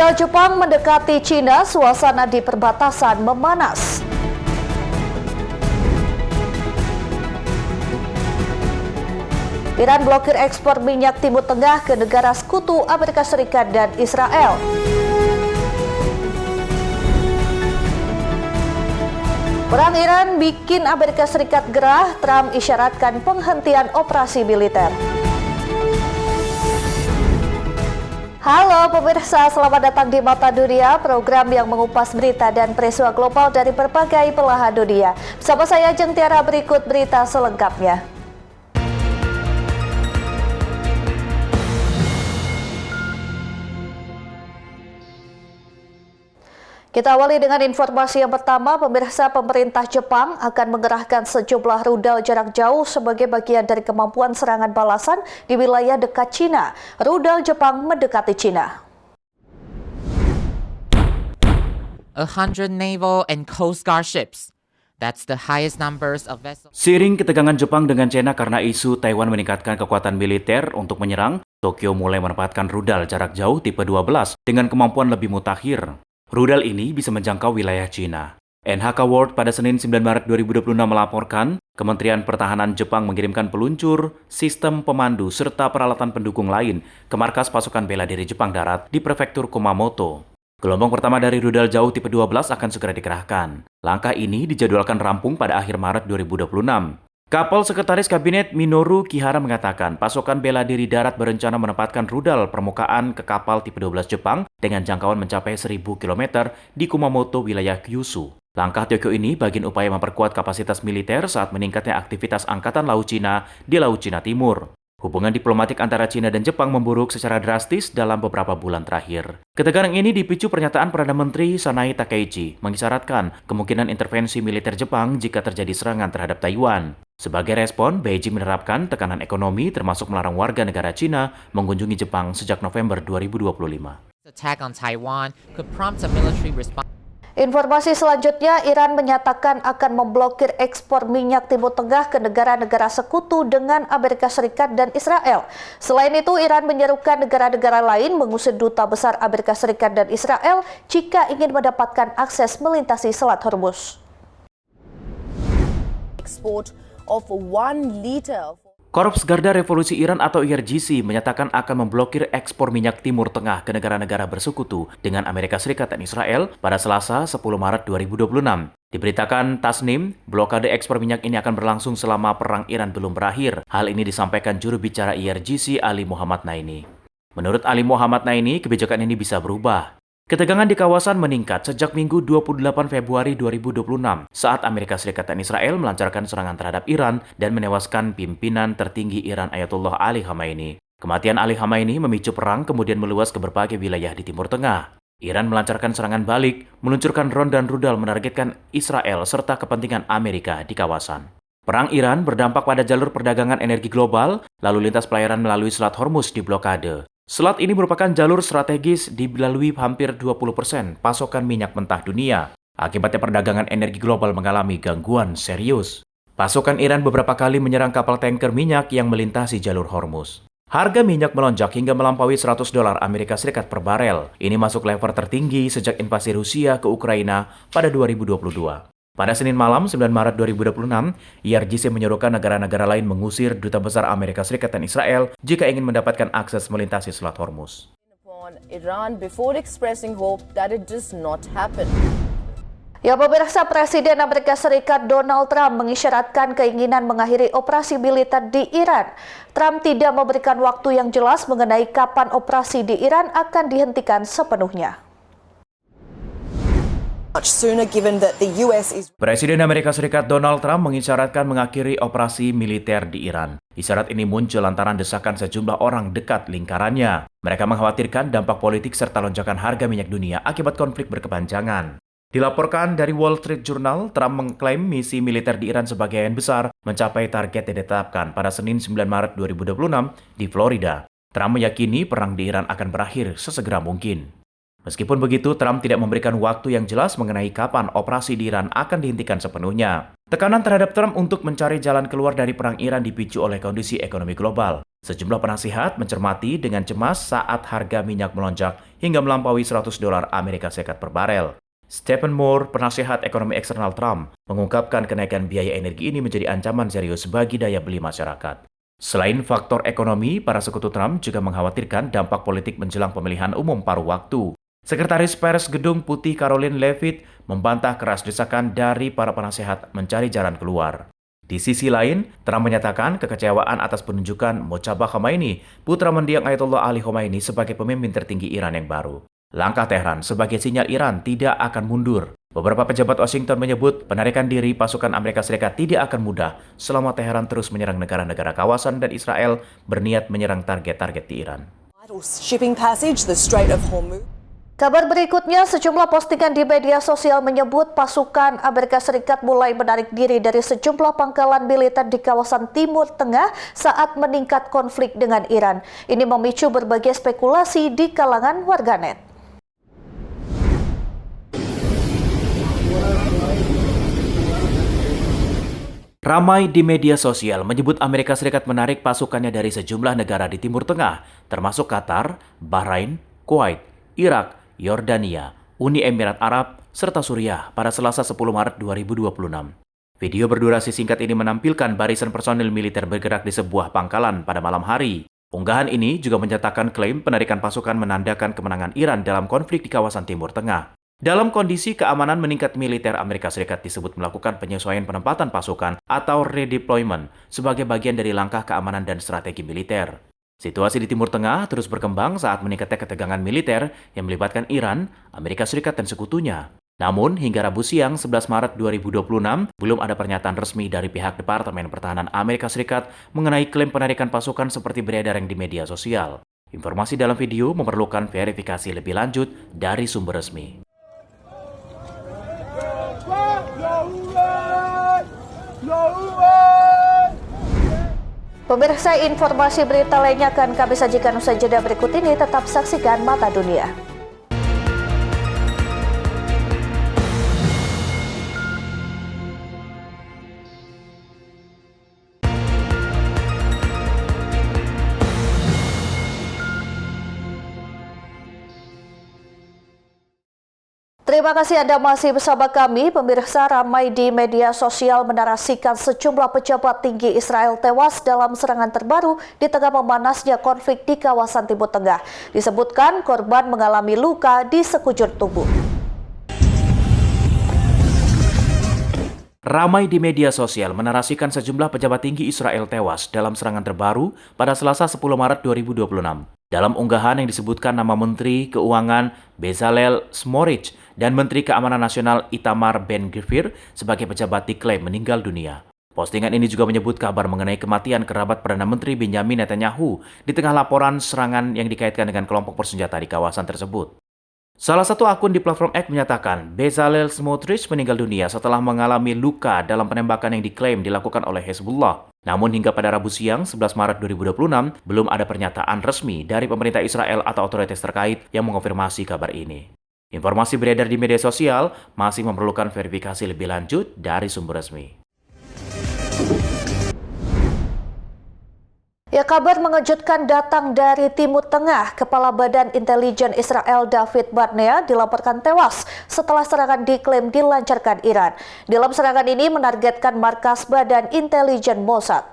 Rudal Jepang mendekati Cina, suasana di perbatasan memanas. Iran blokir ekspor minyak Timur Tengah ke negara sekutu Amerika Serikat dan Israel. Perang Iran bikin Amerika Serikat gerah, Trump isyaratkan penghentian operasi militer. Halo pemirsa, selamat datang di Mata Dunia, program yang mengupas berita dan peristiwa global dari berbagai belahan dunia. Bersama saya Jeng Tiara, berikut berita selengkapnya. Kita awali dengan informasi yang pertama, pemirsa. Pemerintah Jepang akan mengerahkan sejumlah rudal jarak jauh sebagai bagian dari kemampuan serangan balasan di wilayah dekat Cina. Rudal Jepang mendekati Cina. 100 naval and coast guard ships. That's the highest numbers of vessels. Seiring ketegangan Jepang dengan China karena isu Taiwan meningkatkan kekuatan militer untuk menyerang, Tokyo mulai menempatkan rudal jarak jauh tipe 12 dengan kemampuan lebih mutakhir. Rudal ini bisa menjangkau wilayah Cina. NHK World pada Senin 9 Maret 2026 melaporkan, Kementerian Pertahanan Jepang mengirimkan peluncur, sistem pemandu, serta peralatan pendukung lain ke markas pasukan bela diri Jepang Darat di prefektur Kumamoto. Gelombang pertama dari rudal jauh tipe 12 akan segera dikerahkan. Langkah ini dijadwalkan rampung pada akhir Maret 2026. Kapol Sekretaris Kabinet Minoru Kihara mengatakan pasukan bela diri darat berencana menempatkan rudal permukaan ke kapal tipe 12 Jepang dengan jangkauan mencapai 1000 km di Kumamoto, wilayah Kyushu. Langkah Tokyo ini bagian upaya memperkuat kapasitas militer saat meningkatnya aktivitas Angkatan Laut Cina di Laut Cina Timur. Hubungan diplomatik antara Cina dan Jepang memburuk secara drastis dalam beberapa bulan terakhir. Ketegangan ini dipicu pernyataan Perdana Menteri Sanai Takaichi mengisyaratkan kemungkinan intervensi militer Jepang jika terjadi serangan terhadap Taiwan. Sebagai respon, Beijing menerapkan tekanan ekonomi termasuk melarang warga negara Cina mengunjungi Jepang sejak November 2025. Attack on Taiwan could prompt a military response. Informasi selanjutnya, Iran menyatakan akan memblokir ekspor minyak Timur Tengah ke negara-negara sekutu dengan Amerika Serikat dan Israel. Selain itu, Iran menyerukan negara-negara lain mengusir duta besar Amerika Serikat dan Israel jika ingin mendapatkan akses melintasi Selat Hormuz. Export of 1 liter. Korps Garda Revolusi Iran atau IRGC menyatakan akan memblokir ekspor minyak Timur Tengah ke negara-negara bersekutu dengan Amerika Serikat dan Israel pada Selasa 10 Maret 2026. Diberitakan Tasnim, blokade ekspor minyak ini akan berlangsung selama perang Iran belum berakhir. Hal ini disampaikan juru bicara IRGC Ali Muhammad Naini. Menurut Ali Muhammad Naini, kebijakan ini bisa berubah. Ketegangan di kawasan meningkat sejak Minggu 28 Februari 2026 saat Amerika Serikat dan Israel melancarkan serangan terhadap Iran dan menewaskan pimpinan tertinggi Iran Ayatollah Ali Khamenei. Kematian Ali Khamenei memicu perang kemudian meluas ke berbagai wilayah di Timur Tengah. Iran melancarkan serangan balik, meluncurkan drone dan rudal menargetkan Israel serta kepentingan Amerika di kawasan. Perang Iran berdampak pada jalur perdagangan energi global, lalu lintas pelayaran melalui Selat Hormuz diblokade. Selat ini merupakan jalur strategis dilalui hampir 20% pasokan minyak mentah dunia. Akibatnya perdagangan energi global mengalami gangguan serius. Pasokan Iran beberapa kali menyerang kapal tanker minyak yang melintasi jalur Hormuz. Harga minyak melonjak hingga melampaui $100 Amerika Serikat per barel. Ini masuk level tertinggi sejak invasi Rusia ke Ukraina pada 2022. Pada Senin malam 9 Maret 2026, IRGC menyerukan negara-negara lain mengusir duta besar Amerika Serikat dan Israel jika ingin mendapatkan akses melintasi Selat Hormuz. Iran before expressing hope that it does not happen. Ya pemirsa, Presiden Amerika Serikat Donald Trump mengisyaratkan keinginan mengakhiri operasi militer di Iran. Trump tidak memberikan waktu yang jelas mengenai kapan operasi di Iran akan dihentikan sepenuhnya. Presiden Amerika Serikat Donald Trump mengisyaratkan mengakhiri operasi militer di Iran. Isyarat ini muncul lantaran desakan sejumlah orang dekat lingkarannya. Mereka mengkhawatirkan dampak politik serta lonjakan harga minyak dunia akibat konflik berkepanjangan. Dilaporkan dari Wall Street Journal, Trump mengklaim misi militer di Iran sebagian besar mencapai target yang ditetapkan pada Senin 9 Maret 2026 di Florida. Trump meyakini perang di Iran akan berakhir sesegera mungkin. Meskipun begitu, Trump tidak memberikan waktu yang jelas mengenai kapan operasi di Iran akan dihentikan sepenuhnya. Tekanan terhadap Trump untuk mencari jalan keluar dari perang Iran dipicu oleh kondisi ekonomi global. Sejumlah penasihat mencermati dengan cemas saat harga minyak melonjak hingga melampaui $100 Amerika Serikat per barel. Stephen Moore, penasihat ekonomi eksternal Trump, mengungkapkan kenaikan biaya energi ini menjadi ancaman serius bagi daya beli masyarakat. Selain faktor ekonomi, para sekutu Trump juga mengkhawatirkan dampak politik menjelang pemilihan umum paruh waktu. Sekretaris Pers Gedung Putih Caroline Leavitt membantah keras desakan dari para penasehat mencari jalan keluar. Di sisi lain, Trump menyatakan kekecewaan atas penunjukan Mojtaba Khomeini, putra mendiang Ayatollah Ali Khomeini sebagai pemimpin tertinggi Iran yang baru. Langkah Tehran sebagai sinyal Iran tidak akan mundur. Beberapa pejabat Washington menyebut penarikan diri pasukan Amerika Serikat tidak akan mudah selama Tehran terus menyerang negara-negara kawasan dan Israel berniat menyerang target-target di Iran. Shipping passage, the Strait of Hormuz. Kabar berikutnya, sejumlah postingan di media sosial menyebut pasukan Amerika Serikat mulai menarik diri dari sejumlah pangkalan militer di kawasan Timur Tengah saat meningkat konflik dengan Iran. Ini memicu berbagai spekulasi di kalangan warganet. Ramai di media sosial menyebut Amerika Serikat menarik pasukannya dari sejumlah negara di Timur Tengah, termasuk Qatar, Bahrain, Kuwait, Irak, Yordania, Uni Emirat Arab, serta Suriah pada Selasa 10 Maret 2026. Video berdurasi singkat ini menampilkan barisan personil militer bergerak di sebuah pangkalan pada malam hari. Unggahan ini juga menyatakan klaim penarikan pasukan menandakan kemenangan Iran dalam konflik di kawasan Timur Tengah. Dalam kondisi keamanan meningkat, militer Amerika Serikat disebut melakukan penyesuaian penempatan pasukan atau redeployment sebagai bagian dari langkah keamanan dan strategi militer. Situasi di Timur Tengah terus berkembang saat meningkatnya ketegangan militer yang melibatkan Iran, Amerika Serikat, dan sekutunya. Namun, hingga Rabu siang 11 Maret 2026, belum ada pernyataan resmi dari pihak Departemen Pertahanan Amerika Serikat mengenai klaim penarikan pasukan seperti beredar yang di media sosial. Informasi dalam video memerlukan verifikasi lebih lanjut dari sumber resmi. Pemirsa, informasi berita lainnya akan kami sajikan usai jeda berikut ini. Tetap saksikan Mata Dunia. Terima kasih Anda masih bersama kami. Pemirsa, ramai di media sosial menarasikan sejumlah pejabat tinggi Israel tewas dalam serangan terbaru di tengah memanasnya konflik di kawasan Timur Tengah. Disebutkan korban mengalami luka di sekujur tubuh. Ramai di media sosial menarasikan sejumlah pejabat tinggi Israel tewas dalam serangan terbaru pada Selasa 10 Maret 2026. Dalam unggahan yang disebutkan nama Menteri Keuangan Bezalel Smotrich dan Menteri Keamanan Nasional Itamar Ben-Gvir sebagai pejabat diklaim meninggal dunia. Postingan ini juga menyebut kabar mengenai kematian kerabat Perdana Menteri Benjamin Netanyahu di tengah laporan serangan yang dikaitkan dengan kelompok bersenjata di kawasan tersebut. Salah satu akun di platform X menyatakan Bezalel Smotrich meninggal dunia setelah mengalami luka dalam penembakan yang diklaim dilakukan oleh Hezbollah. Namun hingga pada Rabu siang 11 Maret 2026, belum ada pernyataan resmi dari pemerintah Israel atau otoritas terkait yang mengonfirmasi kabar ini. Informasi beredar di media sosial masih memerlukan verifikasi lebih lanjut dari sumber resmi. Ya, kabar mengejutkan datang dari Timur Tengah. Kepala Badan Intelijen Israel David Barnea dilaporkan tewas setelah serangan diklaim dilancarkan Iran. Dalam serangan ini menargetkan markas Badan Intelijen Mossad.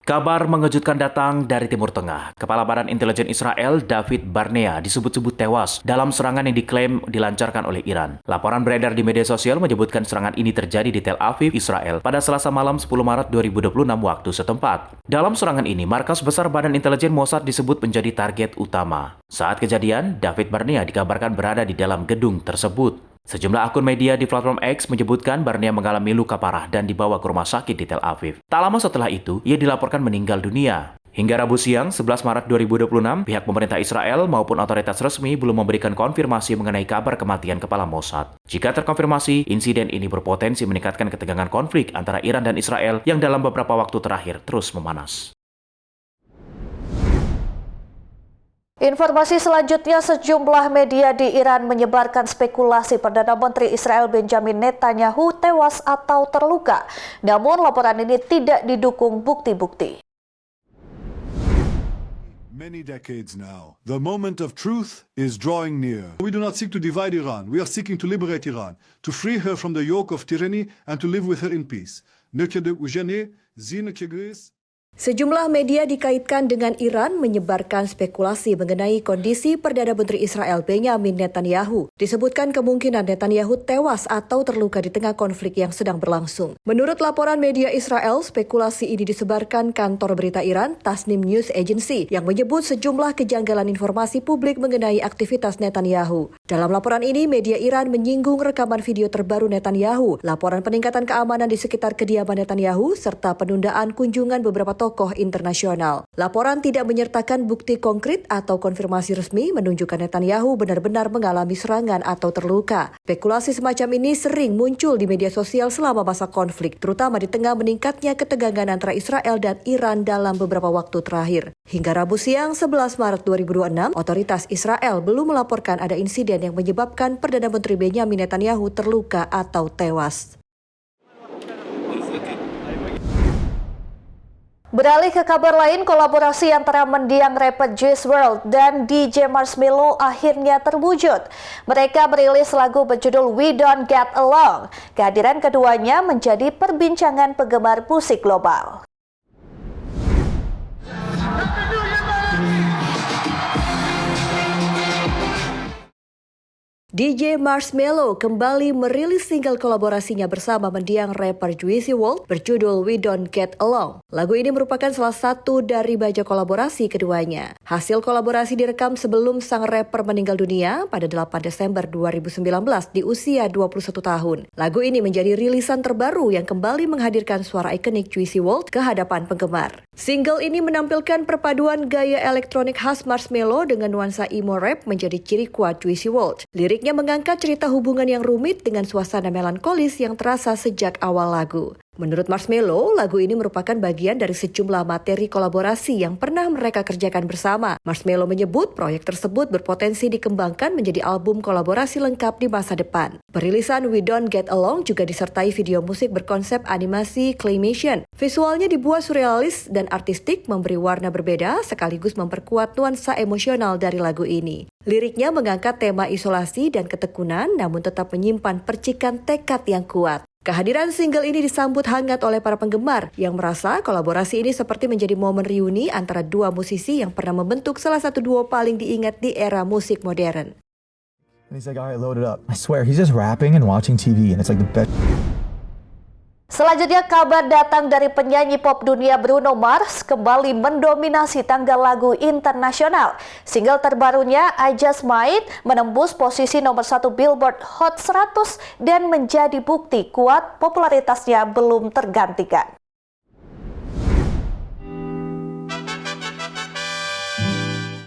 Kabar mengejutkan datang dari Timur Tengah. Kepala Badan Intelijen Israel David Barnea disebut-sebut tewas dalam serangan yang diklaim dilancarkan oleh Iran. Laporan beredar di media sosial menyebutkan serangan ini terjadi di Tel Aviv, Israel pada Selasa malam 10 Maret 2026 waktu setempat. Dalam serangan ini, markas besar Badan Intelijen Mossad disebut menjadi target utama. Saat kejadian, David Barnea dikabarkan berada di dalam gedung tersebut. Sejumlah akun media di platform X menyebutkan Barnea mengalami luka parah dan dibawa ke rumah sakit di Tel Aviv. Tak lama setelah itu, ia dilaporkan meninggal dunia. Hingga Rabu siang, 11 Maret 2026, pihak pemerintah Israel maupun otoritas resmi belum memberikan konfirmasi mengenai kabar kematian kepala Mossad. Jika terkonfirmasi, insiden ini berpotensi meningkatkan ketegangan konflik antara Iran dan Israel yang dalam beberapa waktu terakhir terus memanas. Informasi selanjutnya, sejumlah media di Iran menyebarkan spekulasi Perdana Menteri Israel Benjamin Netanyahu tewas atau terluka. Namun laporan ini tidak didukung bukti-bukti. Many decades now, the moment of truth is drawing near. We do not seek to divide Iran. We are seeking to liberate Iran, to free her from the yoke of tyranny and to live with her in peace. Sejumlah media dikaitkan dengan Iran menyebarkan spekulasi mengenai kondisi Perdana Menteri Israel Benjamin Netanyahu. Disebutkan kemungkinan Netanyahu tewas atau terluka di tengah konflik yang sedang berlangsung. Menurut laporan media Israel, spekulasi ini disebarkan kantor berita Iran Tasnim News Agency yang menyebut sejumlah kejanggalan informasi publik mengenai aktivitas Netanyahu. Dalam laporan ini, media Iran menyinggung rekaman video terbaru Netanyahu, laporan peningkatan keamanan di sekitar kediaman Netanyahu, serta penundaan kunjungan beberapa tokoh internasional. Laporan tidak menyertakan bukti konkret atau konfirmasi resmi menunjukkan Netanyahu benar-benar mengalami serangan atau terluka. Spekulasi semacam ini sering muncul di media sosial selama masa konflik, terutama di tengah meningkatnya ketegangan antara Israel dan Iran dalam beberapa waktu terakhir. Hingga Rabu siang 11 Maret 2026, otoritas Israel belum melaporkan ada insiden yang menyebabkan Perdana Menteri Benjamin Netanyahu terluka atau tewas. Beralih ke kabar lain, kolaborasi antara mendiang rapper Juice WRLD dan DJ Marshmello akhirnya terwujud. Mereka merilis lagu berjudul We Don't Get Along. Kehadiran keduanya menjadi perbincangan penggemar musik global. DJ Marshmello kembali merilis single kolaborasinya bersama mendiang rapper Juice WRLD berjudul We Don't Get Along. Lagu ini merupakan salah satu dari banyak kolaborasi keduanya. Hasil kolaborasi direkam sebelum sang rapper meninggal dunia pada 8 Desember 2019 di usia 21 tahun. Lagu ini menjadi rilisan terbaru yang kembali menghadirkan suara ikonik Juice WRLD ke hadapan penggemar. Single ini menampilkan perpaduan gaya elektronik khas Marshmello dengan nuansa emo rap menjadi ciri kuat Juice WRLD. Liriknya mengangkat cerita hubungan yang rumit dengan suasana melankolis yang terasa sejak awal lagu. Menurut Marshmello, lagu ini merupakan bagian dari sejumlah materi kolaborasi yang pernah mereka kerjakan bersama. Marshmello menyebut proyek tersebut berpotensi dikembangkan menjadi album kolaborasi lengkap di masa depan. Perilisan We Don't Get Along juga disertai video musik berkonsep animasi claymation. Visualnya dibuat surrealis dan artistik, memberi warna berbeda sekaligus memperkuat nuansa emosional dari lagu ini. Liriknya mengangkat tema isolasi dan ketekunan, namun tetap menyimpan percikan tekad yang kuat. Kehadiran single ini disambut hangat oleh para penggemar yang merasa kolaborasi ini seperti menjadi momen reuni antara dua musisi yang pernah membentuk salah satu duo paling diingat di era musik modern. And he's like, all right, load it up. I swear, he's just rapping and watching TV, and it's like the best. Selanjutnya, kabar datang dari penyanyi pop dunia Bruno Mars kembali mendominasi tanggal lagu internasional. Single terbarunya I Just Might menembus posisi nomor 1 Billboard Hot 100 dan menjadi bukti kuat popularitasnya belum tergantikan.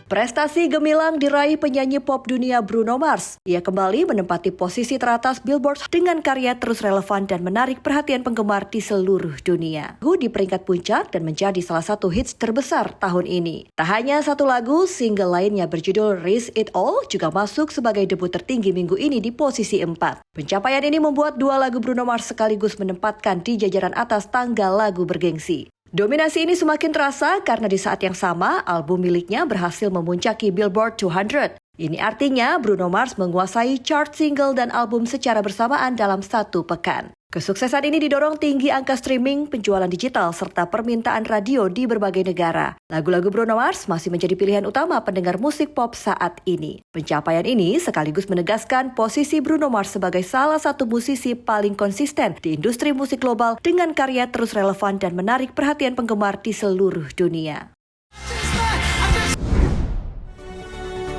Prestasi gemilang diraih penyanyi pop dunia Bruno Mars. Ia kembali menempati posisi teratas Billboard dengan karya terus relevan dan menarik perhatian penggemar di seluruh dunia. Lagu di peringkat puncak dan menjadi salah satu hits terbesar tahun ini. Tak hanya satu lagu, single lainnya berjudul Risk It All juga masuk sebagai debut tertinggi minggu ini di posisi 4. Pencapaian ini membuat dua lagu Bruno Mars sekaligus menempatkan di jajaran atas tangga lagu bergengsi. Dominasi ini semakin terasa karena di saat yang sama, album miliknya berhasil memuncaki Billboard 200. Ini artinya Bruno Mars menguasai chart single dan album secara bersamaan dalam satu pekan. Kesuksesan ini didorong tinggi angka streaming, penjualan digital, serta permintaan radio di berbagai negara. Lagu-lagu Bruno Mars masih menjadi pilihan utama pendengar musik pop saat ini. Pencapaian ini sekaligus menegaskan posisi Bruno Mars sebagai salah satu musisi paling konsisten di industri musik global dengan karya terus relevan dan menarik perhatian penggemar di seluruh dunia.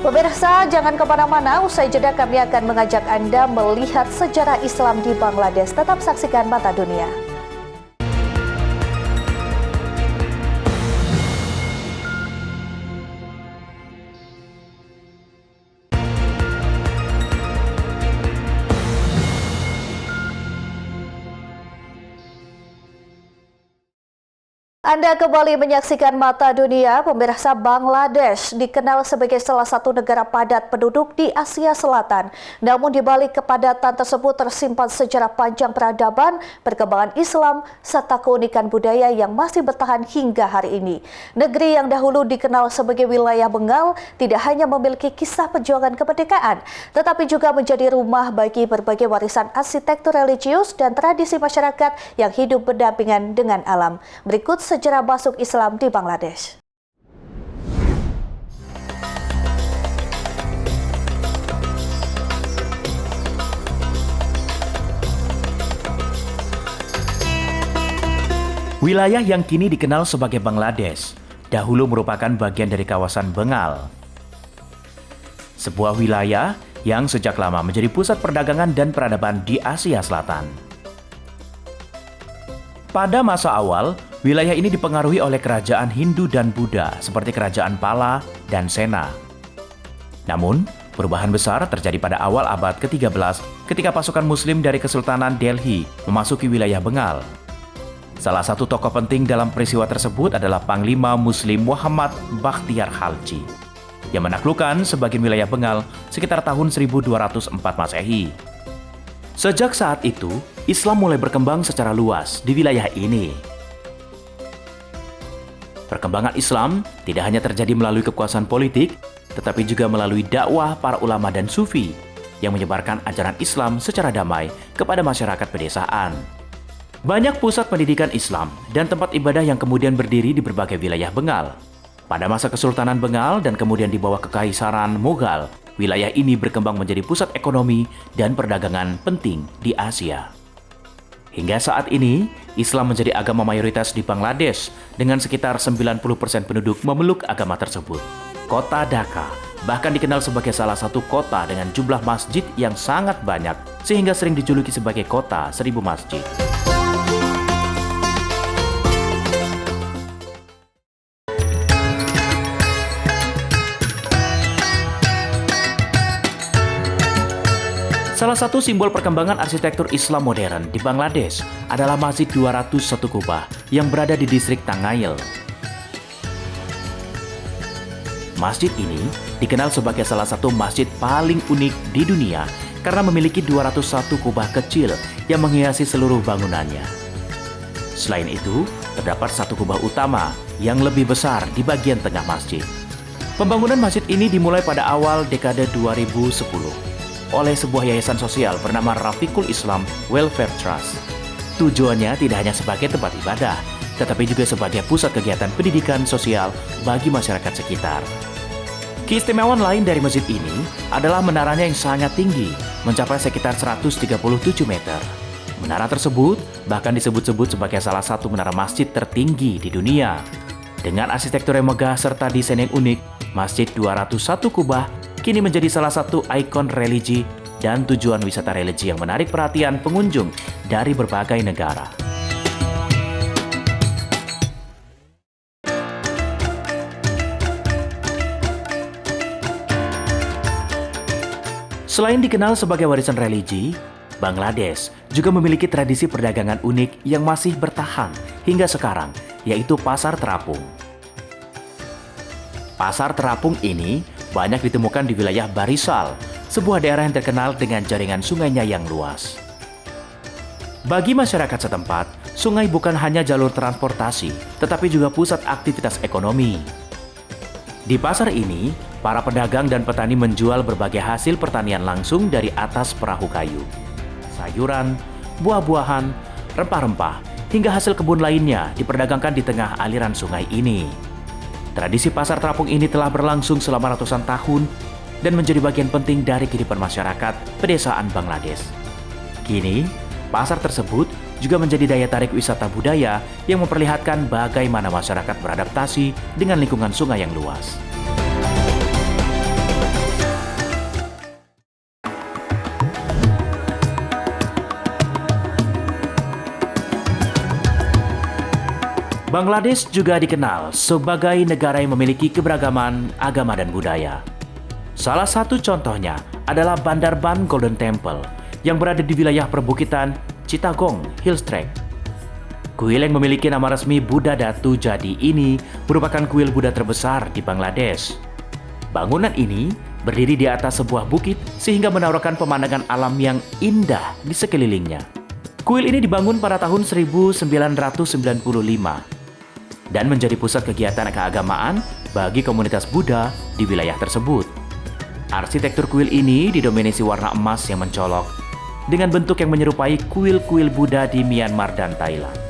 Pemirsa, jangan kemana-mana, usai jeda kami akan mengajak Anda melihat sejarah Islam di Bangladesh. Tetap saksikan Mata Dunia. Anda kembali menyaksikan Mata Dunia. Pemirsa, Bangladesh dikenal sebagai salah satu negara padat penduduk di Asia Selatan. Namun di balik kepadatan tersebut tersimpan sejarah panjang peradaban, perkembangan Islam, serta keunikan budaya yang masih bertahan hingga hari ini. Negeri yang dahulu dikenal sebagai wilayah Bengal tidak hanya memiliki kisah perjuangan kemerdekaan, tetapi juga menjadi rumah bagi berbagai warisan arsitektur religius dan tradisi masyarakat yang hidup berdampingan dengan alam. Berikut sejarah masuk Islam di Bangladesh. Wilayah yang kini dikenal sebagai Bangladesh dahulu merupakan bagian dari kawasan Bengal. Sebuah wilayah yang sejak lama menjadi pusat perdagangan dan peradaban di Asia Selatan. Pada masa awal, wilayah ini dipengaruhi oleh kerajaan Hindu dan Buddha seperti kerajaan Pala dan Sena. Namun, perubahan besar terjadi pada awal abad ke-13 ketika pasukan Muslim dari Kesultanan Delhi memasuki wilayah Bengal. Salah satu tokoh penting dalam peristiwa tersebut adalah Panglima Muslim Muhammad Bakhtiar Khalji yang menaklukkan sebagian wilayah Bengal sekitar tahun 1204 Masehi. Sejak saat itu, Islam mulai berkembang secara luas di wilayah ini. Perkembangan Islam tidak hanya terjadi melalui kekuasaan politik, tetapi juga melalui dakwah para ulama dan sufi yang menyebarkan ajaran Islam secara damai kepada masyarakat pedesaan. Banyak pusat pendidikan Islam dan tempat ibadah yang kemudian berdiri di berbagai wilayah Bengal. Pada masa Kesultanan Bengal dan kemudian di bawah Kekaisaran Mughal, wilayah ini berkembang menjadi pusat ekonomi dan perdagangan penting di Asia. Hingga saat ini, Islam menjadi agama mayoritas di Bangladesh dengan sekitar 90% penduduk memeluk agama tersebut. Kota Dhaka bahkan dikenal sebagai salah satu kota dengan jumlah masjid yang sangat banyak sehingga sering dijuluki sebagai kota 1000 masjid. Salah satu simbol perkembangan arsitektur Islam modern di Bangladesh adalah Masjid 201 Kubah yang berada di distrik Tangayel. Masjid ini dikenal sebagai salah satu masjid paling unik di dunia karena memiliki 201 kubah kecil yang menghiasi seluruh bangunannya. Selain itu, terdapat satu kubah utama yang lebih besar di bagian tengah masjid. Pembangunan masjid ini dimulai pada awal dekade 2010. Oleh sebuah yayasan sosial bernama Rafiqul Islam Welfare Trust. Tujuannya tidak hanya sebagai tempat ibadah, tetapi juga sebagai pusat kegiatan pendidikan sosial bagi masyarakat sekitar. Keistimewaan lain dari masjid ini adalah menaranya yang sangat tinggi, mencapai sekitar 137 meter. Menara tersebut bahkan disebut-sebut sebagai salah satu menara masjid tertinggi di dunia. Dengan arsitektur yang megah serta desain yang unik, Masjid 201 Kubah kini menjadi salah satu ikon religi dan tujuan wisata religi yang menarik perhatian pengunjung dari berbagai negara. Selain dikenal sebagai warisan religi, Bangladesh juga memiliki tradisi perdagangan unik yang masih bertahan hingga sekarang, yaitu pasar terapung. Pasar terapung ini banyak ditemukan di wilayah Barisal, sebuah daerah yang terkenal dengan jaringan sungainya yang luas. Bagi masyarakat setempat, sungai bukan hanya jalur transportasi, tetapi juga pusat aktivitas ekonomi. Di pasar ini, para pedagang dan petani menjual berbagai hasil pertanian langsung dari atas perahu kayu. Sayuran, buah-buahan, rempah-rempah, hingga hasil kebun lainnya diperdagangkan di tengah aliran sungai ini. Tradisi pasar terapung ini telah berlangsung selama ratusan tahun dan menjadi bagian penting dari kehidupan masyarakat pedesaan Bangladesh. Kini, pasar tersebut juga menjadi daya tarik wisata budaya yang memperlihatkan bagaimana masyarakat beradaptasi dengan lingkungan sungai yang luas. Bangladesh juga dikenal sebagai negara yang memiliki keberagaman agama dan budaya. Salah satu contohnya adalah Bandarban Golden Temple yang berada di wilayah perbukitan Chittagong Hills Tract. Kuil yang memiliki nama resmi Buddha Datu Jadi ini merupakan kuil Buddha terbesar di Bangladesh. Bangunan ini berdiri di atas sebuah bukit sehingga menawarkan pemandangan alam yang indah di sekelilingnya. Kuil ini dibangun pada tahun 1995 dan menjadi pusat kegiatan keagamaan bagi komunitas Buddha di wilayah tersebut. Arsitektur kuil ini didominasi warna emas yang mencolok dengan bentuk yang menyerupai kuil-kuil Buddha di Myanmar dan Thailand.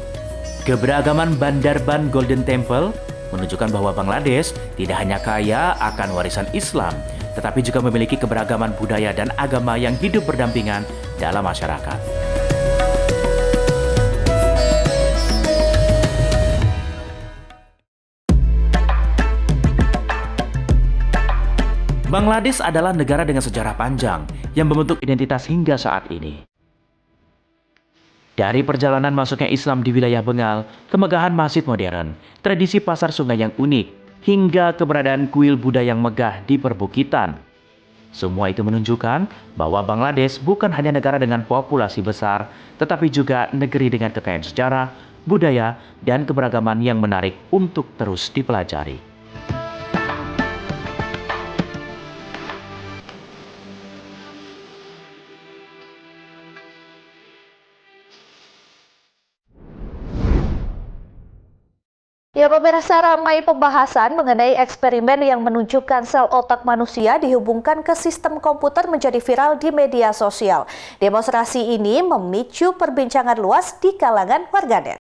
Keberagaman Bandarban Golden Temple menunjukkan bahwa Bangladesh tidak hanya kaya akan warisan Islam, tetapi juga memiliki keberagaman budaya dan agama yang hidup berdampingan dalam masyarakat. Bangladesh adalah negara dengan sejarah panjang yang membentuk identitas hingga saat ini. Dari perjalanan masuknya Islam di wilayah Bengal, kemegahan masjid modern, tradisi pasar sungai yang unik, hingga keberadaan kuil Buddha yang megah di perbukitan. Semua itu menunjukkan bahwa Bangladesh bukan hanya negara dengan populasi besar, tetapi juga negeri dengan kekayaan sejarah, budaya, dan keberagaman yang menarik untuk terus dipelajari. Ya pemirsa, ramai pembahasan mengenai eksperimen yang menunjukkan sel otak manusia dihubungkan ke sistem komputer menjadi viral di media sosial. Demonstrasi ini memicu perbincangan luas di kalangan warganet.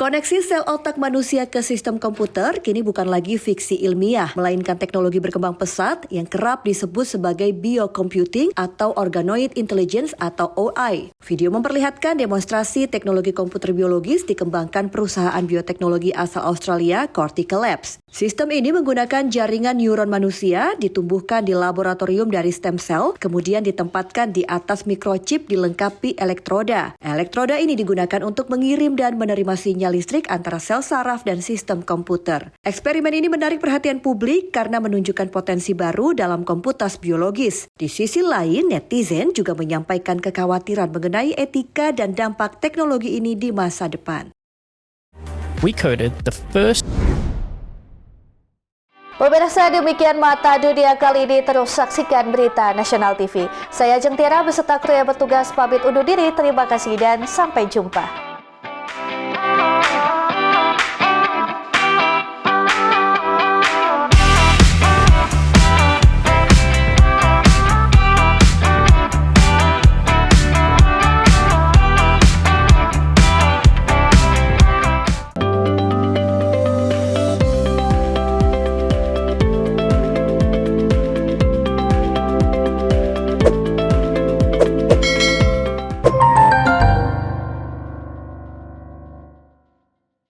Koneksi sel otak manusia ke sistem komputer kini bukan lagi fiksi ilmiah, melainkan teknologi berkembang pesat yang kerap disebut sebagai biocomputing atau organoid intelligence atau OI. Video memperlihatkan demonstrasi teknologi komputer biologis dikembangkan perusahaan bioteknologi asal Australia, Cortical Labs. Sistem ini menggunakan jaringan neuron manusia ditumbuhkan di laboratorium dari stem cell, kemudian ditempatkan di atas microchip dilengkapi elektroda. Elektroda ini digunakan untuk mengirim dan menerima sinyal listrik antara sel saraf dan sistem komputer. Eksperimen ini menarik perhatian publik karena menunjukkan potensi baru dalam komputasi biologis. Di sisi lain, netizen juga menyampaikan kekhawatiran mengenai etika dan dampak teknologi ini di masa depan. We coded the first. Pemirsa, demikian Mata Dunia kali ini. Terus saksikan berita Nasional TV. Saya Jeng Tiara beserta kru yang bertugas pamit undur diri. Terima kasih dan sampai jumpa.